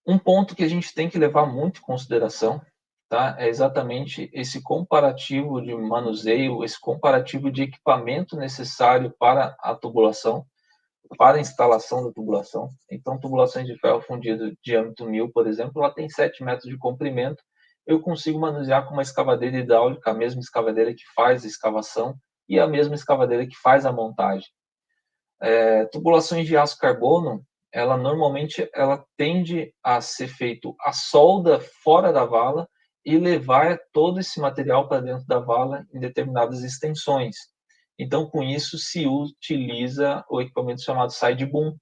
Um ponto que a gente tem que levar muito em consideração, tá, é exatamente esse comparativo de manuseio, esse comparativo de equipamento necessário para a tubulação, para a instalação da tubulação. Então, tubulações de ferro fundido diâmetro 1000, por exemplo, ela tem 7 metros de comprimento. Eu consigo manusear com uma escavadeira hidráulica, a mesma escavadeira que faz a escavação e a mesma escavadeira que faz a montagem. Tubulações de aço carbono, ela normalmente tende a ser feito a solda fora da vala e levar todo esse material para dentro da vala em determinadas extensões. Então, com isso, se utiliza o equipamento chamado side boom,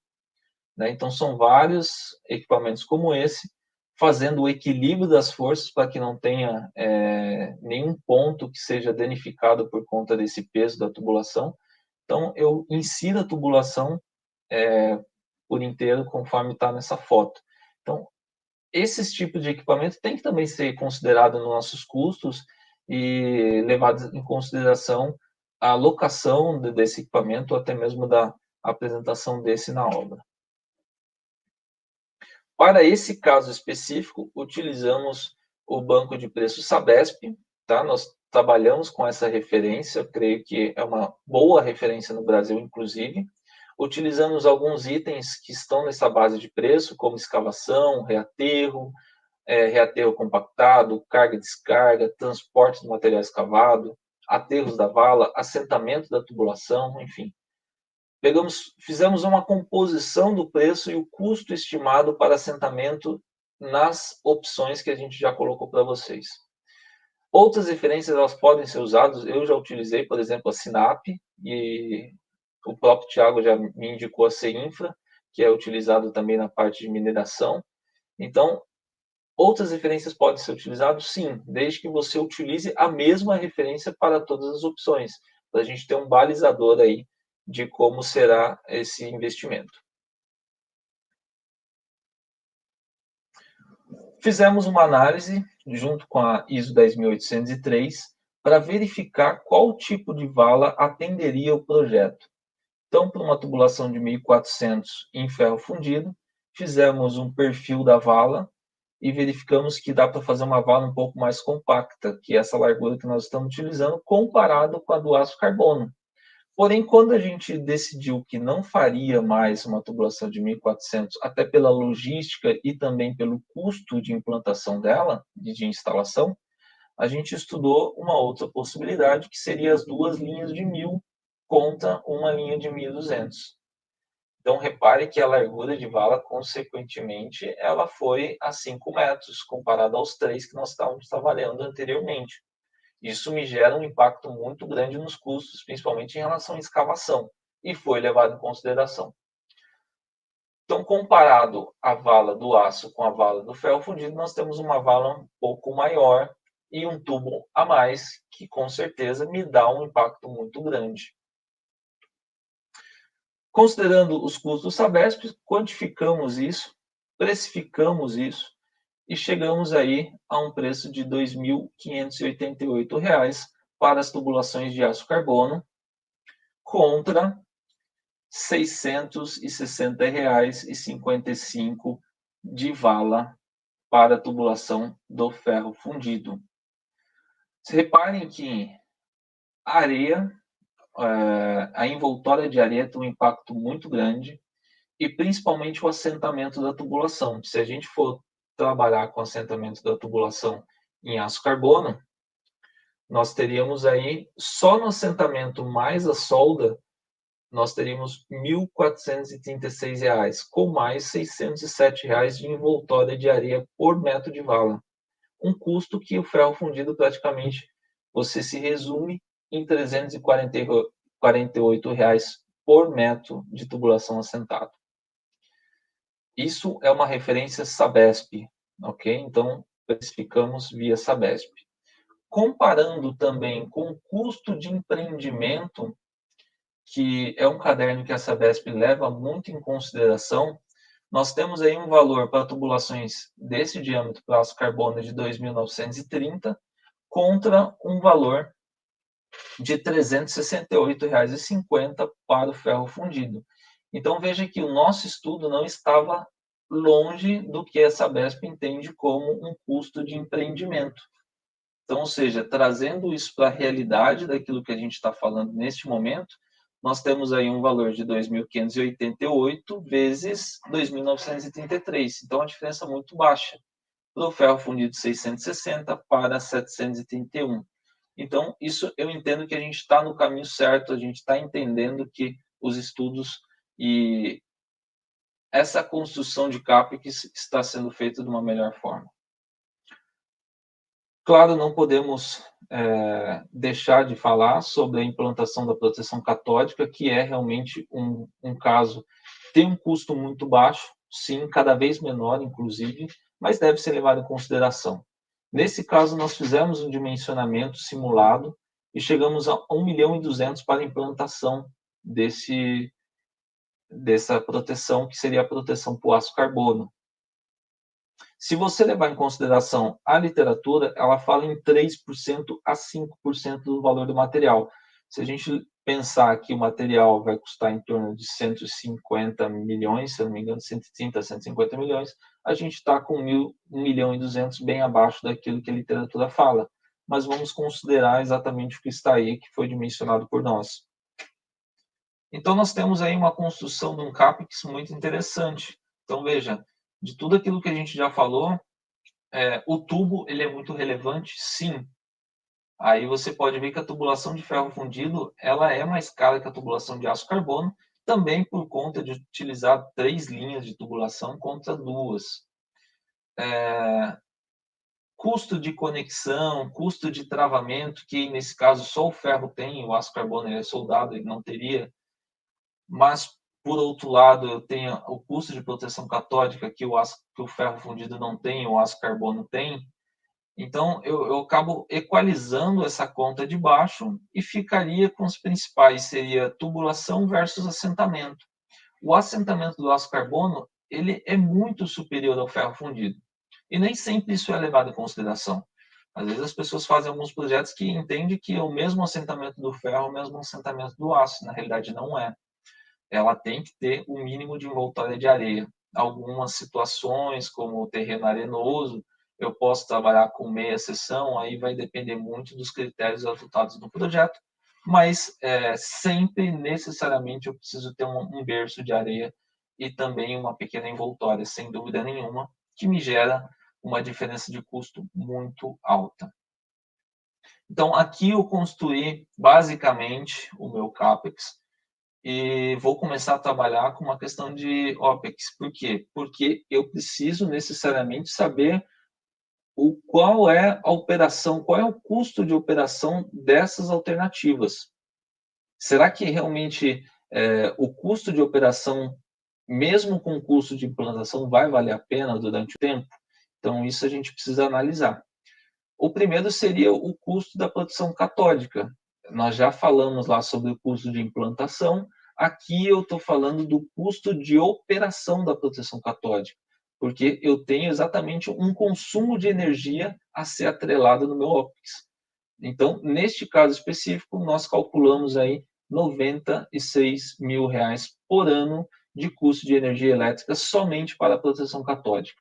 né? Então, são vários equipamentos como esse, fazendo o equilíbrio das forças para que não tenha nenhum ponto que seja danificado por conta desse peso da tubulação. Então, eu insiro a tubulação por inteiro, conforme está nessa foto. Então, esses tipos de equipamento tem que também ser considerado nos nossos custos e levado em consideração a locação desse equipamento, ou até mesmo da apresentação desse na obra. Para esse caso específico, utilizamos o banco de preços Sabesp, tá? Nós trabalhamos com essa referência, eu creio que é uma boa referência no Brasil, inclusive. Utilizamos alguns itens que estão nessa base de preço, como escavação, reaterro compactado, carga e descarga, transporte do material escavado, aterros da vala, assentamento da tubulação, enfim. Fizemos uma composição do preço e o custo estimado para assentamento nas opções que a gente já colocou para vocês. Outras referências elas podem ser usadas, eu já utilizei, por exemplo, a Sinap, e o próprio Thiago já me indicou a CEINFRA, que é utilizado também na parte de mineração. Então, outras referências podem ser utilizadas, sim, desde que você utilize a mesma referência para todas as opções, para a gente ter um balizador aí de como será esse investimento. Fizemos uma análise junto com a ISO 10803 para verificar qual tipo de vala atenderia o projeto. Então, para uma tubulação de 1.400 em ferro fundido, fizemos um perfil da vala e verificamos que dá para fazer uma vala um pouco mais compacta, que é essa largura que nós estamos utilizando, comparado com a do aço carbono. Porém, quando a gente decidiu que não faria mais uma tubulação de 1.400, até pela logística e também pelo custo de implantação dela, de instalação, a gente estudou uma outra possibilidade, que seria as duas linhas de 1.000 contra uma linha de 1.200. Então, repare que a largura de vala, consequentemente, ela foi a 5 metros, comparado aos 3 que nós estávamos trabalhando anteriormente. Isso me gera um impacto muito grande nos custos, principalmente em relação à escavação, e foi levado em consideração. Então, comparado a vala do aço com a vala do ferro fundido, nós temos uma vala um pouco maior e um tubo a mais, que com certeza me dá um impacto muito grande. Considerando os custos do Sabesp, quantificamos isso, precificamos isso e chegamos aí a um preço de R$ 2.588 para as tubulações de aço carbono, contra R$ 660,55 de vala para a tubulação do ferro fundido. Reparem que a areia, a envoltória de areia tem um impacto muito grande, e principalmente o assentamento da tubulação. Se a gente for trabalhar com o assentamento da tubulação em aço carbono, nós teríamos aí, só no assentamento mais a solda, nós teríamos R$ 1.436, com mais R$ 607 de envoltória de areia por metro de vala. Um custo que o ferro fundido praticamente você se resume em R$ 348 por metro de tubulação assentado. Isso é uma referência Sabesp, ok? Então, precificamos via Sabesp. Comparando também com o custo de empreendimento, que é um caderno que a Sabesp leva muito em consideração, nós temos aí um valor para tubulações desse diâmetro para aço carbono de 2.930 contra um valor de R$ 368,50 para o ferro fundido. Então veja que o nosso estudo não estava longe do que a Sabesp entende como um custo de empreendimento. Então, ou seja, trazendo isso para a realidade daquilo que a gente está falando neste momento, nós temos aí um valor de 2.588 vezes 2.933. Então, a diferença é muito baixa. Do ferro fundido 660 para 731. Então, isso eu entendo que a gente está no caminho certo, a gente está entendendo que os estudos e essa construção de CAPEX está sendo feita de uma melhor forma. Claro, não podemos deixar de falar sobre a implantação da proteção catódica, que é realmente um caso, tem um custo muito baixo, sim, cada vez menor, inclusive, mas deve ser levado em consideração. Nesse caso, nós fizemos um dimensionamento simulado e chegamos a 1.200.000 para a implantação dessa proteção, que seria a proteção por aço carbono. Se você levar em consideração a literatura, ela fala em 3% a 5% do valor do material. Se a gente pensar que o material vai custar em torno de 150 milhões, se eu não me engano, 130 a 150 milhões, a gente está com 1.200.000 bem abaixo daquilo que a literatura fala. Mas vamos considerar exatamente o que está aí, que foi dimensionado por nós. Então, nós temos aí uma construção de um CAPEX muito interessante. Então, veja, de tudo aquilo que a gente já falou, o tubo ele é muito relevante, sim. Aí você pode ver que a tubulação de ferro fundido ela é mais cara que a tubulação de aço carbono, também por conta de utilizar 3 linhas de tubulação contra 2. Custo de conexão, custo de travamento, que nesse caso só o ferro tem, o aço carbono ele é soldado, ele não teria. Mas, por outro lado, eu tenho o custo de proteção catódica que o ferro fundido não tem, o aço carbono tem. Então, eu acabo equalizando essa conta de baixo e ficaria com os principais, seria tubulação versus assentamento. O assentamento do aço carbono, ele é muito superior ao ferro fundido. E nem sempre isso é levado em consideração. Às vezes as pessoas fazem alguns projetos que entendem que é o mesmo assentamento do ferro, o mesmo assentamento do aço. Na realidade, não é. Ela tem que ter o mínimo de envoltória de areia. Algumas situações, como o terreno arenoso, eu posso trabalhar com meia seção, aí vai depender muito dos critérios adotados no projeto, mas sempre, necessariamente, eu preciso ter um berço de areia e também uma pequena envoltória, sem dúvida nenhuma, que me gera uma diferença de custo muito alta. Então, aqui eu construí, basicamente, o meu CAPEX, e vou começar a trabalhar com uma questão de OPEX. Por quê? Porque eu preciso necessariamente saber qual é a operação, qual é o custo de operação dessas alternativas. Será que realmente o custo de operação, mesmo com o custo de implantação, vai valer a pena durante o tempo? Então, isso a gente precisa analisar. O primeiro seria o custo da proteção catódica. Nós já falamos lá sobre o custo de implantação. Aqui eu estou falando do custo de operação da proteção catódica, porque eu tenho exatamente um consumo de energia a ser atrelado no meu OPEX. Então, neste caso específico, nós calculamos aí R$ 96 mil por ano de custo de energia elétrica somente para a proteção catódica.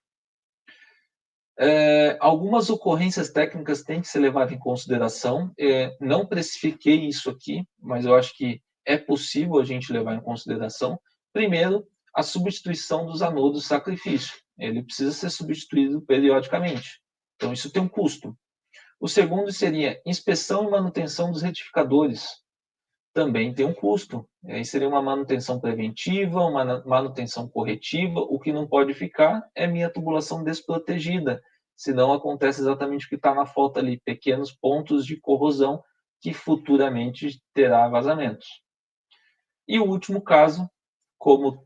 Algumas ocorrências técnicas têm que ser levadas em consideração. Não precifiquei isso aqui, mas eu acho que é possível a gente levar em consideração. Primeiro, a substituição dos anodos de sacrifício. Ele precisa ser substituído periodicamente. Então, isso tem um custo. O segundo seria inspeção e manutenção dos retificadores. Também tem um custo. Aí seria uma manutenção preventiva, uma manutenção corretiva. O que não pode ficar é minha tubulação desprotegida, senão acontece exatamente o que está na foto ali, pequenos pontos de corrosão que futuramente terá vazamentos. E o último caso, como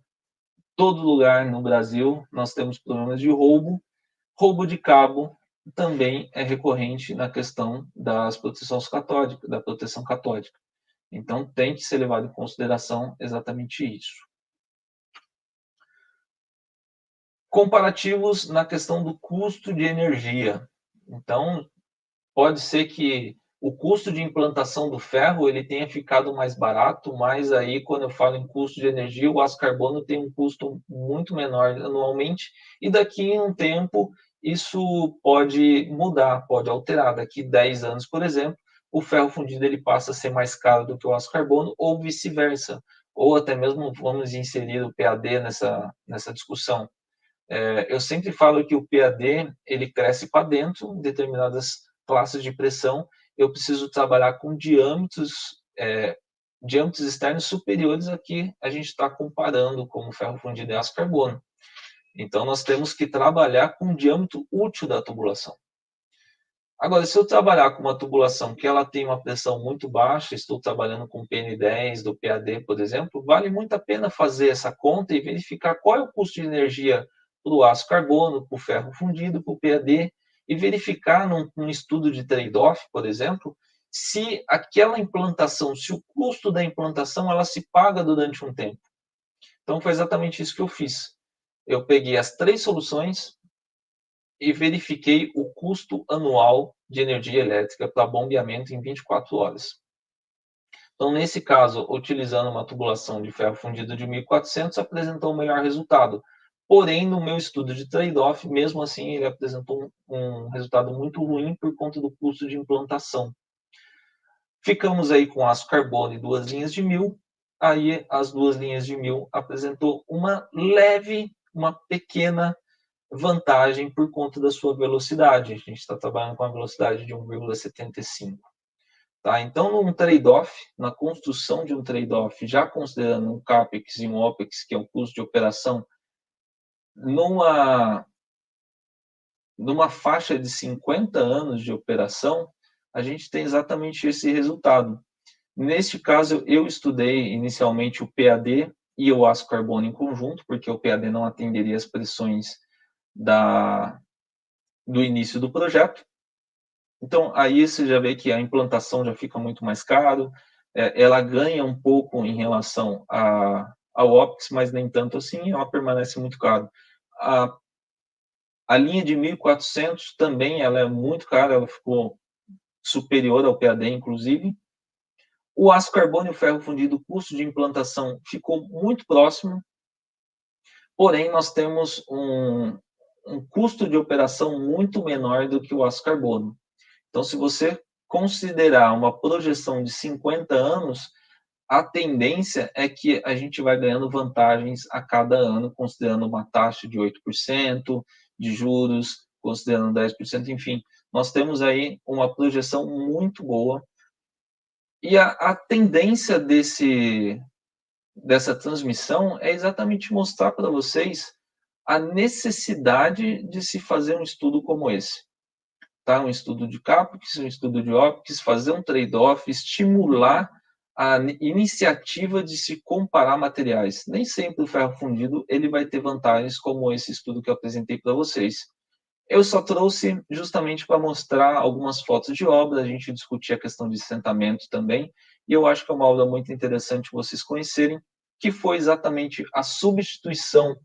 todo lugar no Brasil, nós temos problemas de roubo. Roubo de cabo também é recorrente na questão da proteção catódica. Então, tem que ser levado em consideração exatamente isso. Comparativos na questão do custo de energia. Então, pode ser que o custo de implantação do ferro ele tenha ficado mais barato, mas aí, quando eu falo em custo de energia, o aço carbono tem um custo muito menor anualmente, e daqui a um tempo isso pode mudar, pode alterar. Daqui 10 anos, por exemplo, o ferro fundido ele passa a ser mais caro do que o aço carbono, ou vice-versa, ou até mesmo vamos inserir o PAD nessa discussão. Eu sempre falo que o PAD ele cresce para dentro, em determinadas classes de pressão, eu preciso trabalhar com diâmetros externos superiores a que a gente está comparando como ferro fundido e aço carbono. Então, nós temos que trabalhar com o diâmetro útil da tubulação. Agora, se eu trabalhar com uma tubulação que ela tem uma pressão muito baixa, estou trabalhando com PN10 do PAD, por exemplo, vale muito a pena fazer essa conta e verificar qual é o custo de energia para o aço carbono, para o ferro fundido, para o PAD, e verificar num estudo de trade-off, por exemplo, se aquela implantação, se o custo da implantação, ela se paga durante um tempo. Então, foi exatamente isso que eu fiz. Eu peguei as 3 soluções e verifiquei o custo anual de energia elétrica para bombeamento em 24 horas. Então, nesse caso, utilizando uma tubulação de ferro fundido de 1.400, apresentou o melhor resultado. Porém, no meu estudo de trade-off, mesmo assim, ele apresentou um resultado muito ruim por conta do custo de implantação. Ficamos aí com aço carbono e 2 linhas de 1.000. Aí, as 2 linhas de 1.000 apresentou uma pequena vantagem por conta da sua velocidade. A gente está trabalhando com a velocidade de 1,75. Tá? Então, num trade-off, na construção de um trade-off, já considerando um CAPEX e um OPEX, que é o custo de operação, numa faixa de 50 anos de operação, a gente tem exatamente esse resultado. Neste caso, eu estudei inicialmente o PAD e o aço carbono em conjunto, porque o PAD não atenderia as pressões do início do projeto. Então, aí você já vê que a implantação já fica muito mais caro, ela ganha um pouco em relação ao OPEX, mas nem tanto assim, ela permanece muito caro. A linha de 1.400 também, ela é muito cara, ela ficou superior ao PAD, inclusive. O aço carbono e o ferro fundido, o custo de implantação ficou muito próximo, porém, nós temos um custo de operação muito menor do que o aço carbono. Então, se você considerar uma projeção de 50 anos, a tendência é que a gente vai ganhando vantagens a cada ano, considerando uma taxa de 8% de juros, considerando 10%, enfim. Nós temos aí uma projeção muito boa. E a tendência dessa transmissão é exatamente mostrar para vocês a necessidade de se fazer um estudo como esse. Tá? Um estudo de CAPEX, um estudo de OPEX, fazer um trade-off, estimular a iniciativa de se comparar materiais. Nem sempre o ferro fundido ele vai ter vantagens como esse estudo que eu apresentei para vocês. Eu só trouxe justamente para mostrar algumas fotos de obra, a gente discutir a questão de assentamento também, e eu acho que é uma aula muito interessante vocês conhecerem, que foi exatamente a substituição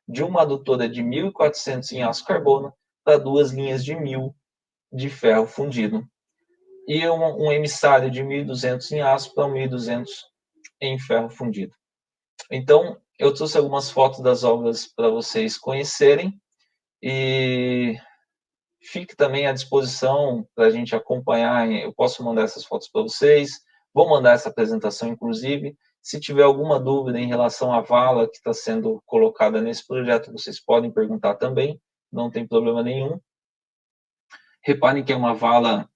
de uma adutora de 1.400 em aço carbono para 2 linhas de 1.000 de ferro fundido. E um emissário de 1.200 em aço para 1.200 em ferro fundido. Então, eu trouxe algumas fotos das obras para vocês conhecerem e fique também à disposição para a gente acompanhar. Eu posso mandar essas fotos para vocês, vou mandar essa apresentação, inclusive. Se tiver alguma dúvida em relação à vala que está sendo colocada nesse projeto, vocês podem perguntar também, não tem problema nenhum. Reparem que é uma vala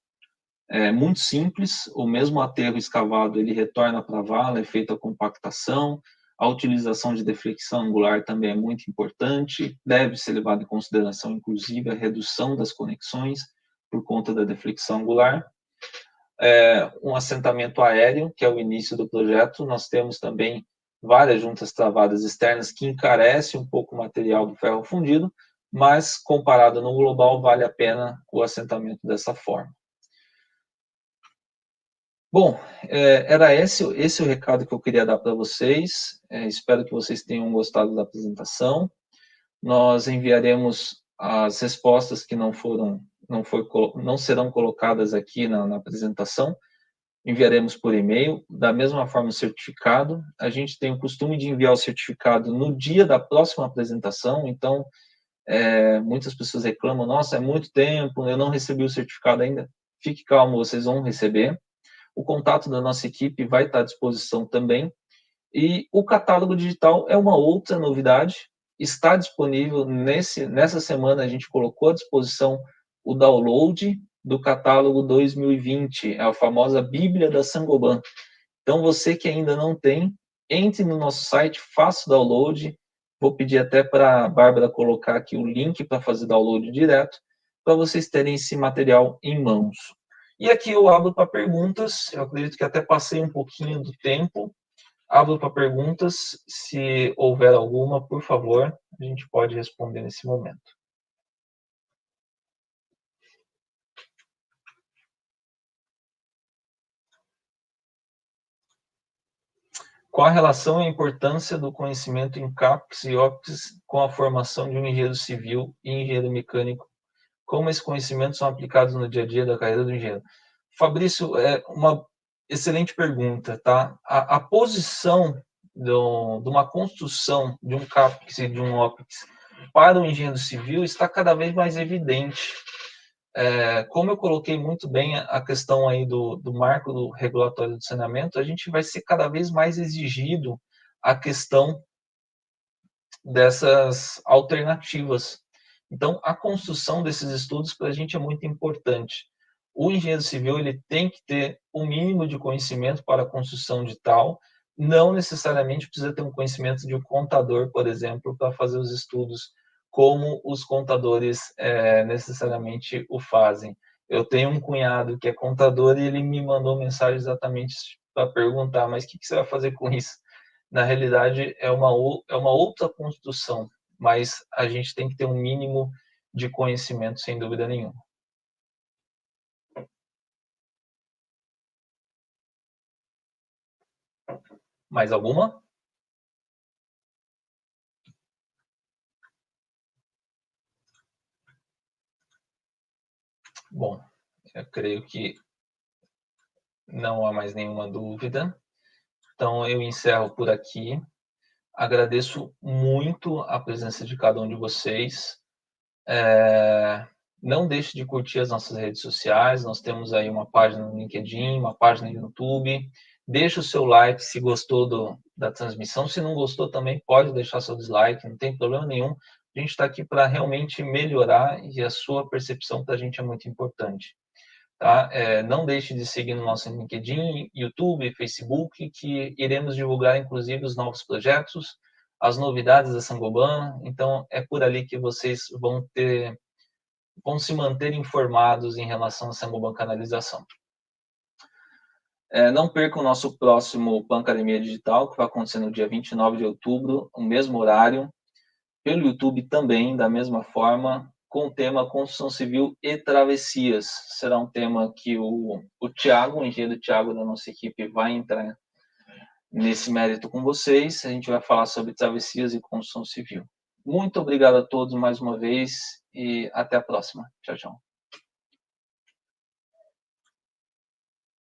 muito simples, o mesmo aterro escavado ele retorna para a vala, é feita a compactação, a utilização de deflexão angular também é muito importante, deve ser levado em consideração, inclusive, a redução das conexões por conta da deflexão angular. um assentamento aéreo, que é o início do projeto. Nós temos também várias juntas travadas externas que encarecem um pouco o material do ferro fundido, mas comparado no global, vale a pena o assentamento dessa forma. Bom, era esse o recado que eu queria dar para vocês. Espero que vocês tenham gostado da apresentação. Nós enviaremos as respostas que não serão colocadas aqui na apresentação. Enviaremos por e-mail. Da mesma forma, o certificado. A gente tem o costume de enviar o certificado no dia da próxima apresentação. Então, muitas pessoas reclamam: nossa, é muito tempo, eu não recebi o certificado ainda. Fique calmo, vocês vão receber. O contato da nossa equipe vai estar à disposição também. E o catálogo digital é uma outra novidade. Está disponível nessa semana, a gente colocou à disposição o download do catálogo 2020, a famosa Bíblia da Saint-Gobain. Então, você que ainda não tem, entre no nosso site, faça o download. Vou pedir até para a Bárbara colocar aqui o link para fazer download direto, para vocês terem esse material em mãos. E aqui eu abro para perguntas. Eu acredito que até passei um pouquinho do tempo. Abro para perguntas. Se houver alguma, por favor, a gente pode responder nesse momento. Qual a relação e a importância do conhecimento em CAPEX e OPEX com a formação de um engenheiro civil e engenheiro mecânico? Como esses conhecimentos são aplicados no dia a dia da carreira do engenheiro? Fabrício, é uma excelente pergunta, tá? A posição de uma construção de um CAPEX e de um OPEX para o engenheiro civil está cada vez mais evidente. Como eu coloquei muito bem a questão aí do marco do regulatório do saneamento, a gente vai ser cada vez mais exigido a questão dessas alternativas. Então, a construção desses estudos para a gente é muito importante. O engenheiro civil ele tem que ter o mínimo de conhecimento para a construção de tal, não necessariamente precisa ter um conhecimento de um contador, por exemplo, para fazer os estudos como os contadores necessariamente o fazem. Eu tenho um cunhado que é contador e ele me mandou mensagem exatamente para perguntar, mas o que você vai fazer com isso? Na realidade, é uma outra construção, mas a gente tem que ter um mínimo de conhecimento, sem dúvida nenhuma. Mais alguma? Bom, eu creio que não há mais nenhuma dúvida. Então, eu encerro por aqui. Agradeço muito a presença de cada um de vocês. Não deixe de curtir as nossas redes sociais. Nós temos aí uma página no LinkedIn, uma página no YouTube. Deixe o seu like se gostou da transmissão. Se não gostou também, pode deixar seu dislike, não tem problema nenhum. A gente está aqui para realmente melhorar e a sua percepção para a gente é muito importante. Tá? Não deixe de seguir no nosso LinkedIn, YouTube, Facebook, que iremos divulgar, inclusive, os novos projetos, as novidades da Saint-Gobain. Então, é por ali que vocês vão se manter informados em relação à Saint-Gobain Canalização. Não perca o nosso próximo Pancademia Digital, que vai acontecer no dia 29 de outubro, no mesmo horário, pelo YouTube também, da mesma forma, com o tema Construção Civil e Travessias. Será um tema que o Thiago, o engenheiro Thiago da nossa equipe, vai entrar nesse mérito com vocês. A gente vai falar sobre travessias e construção civil. Muito obrigado a todos mais uma vez e até a próxima. Tchau, tchau.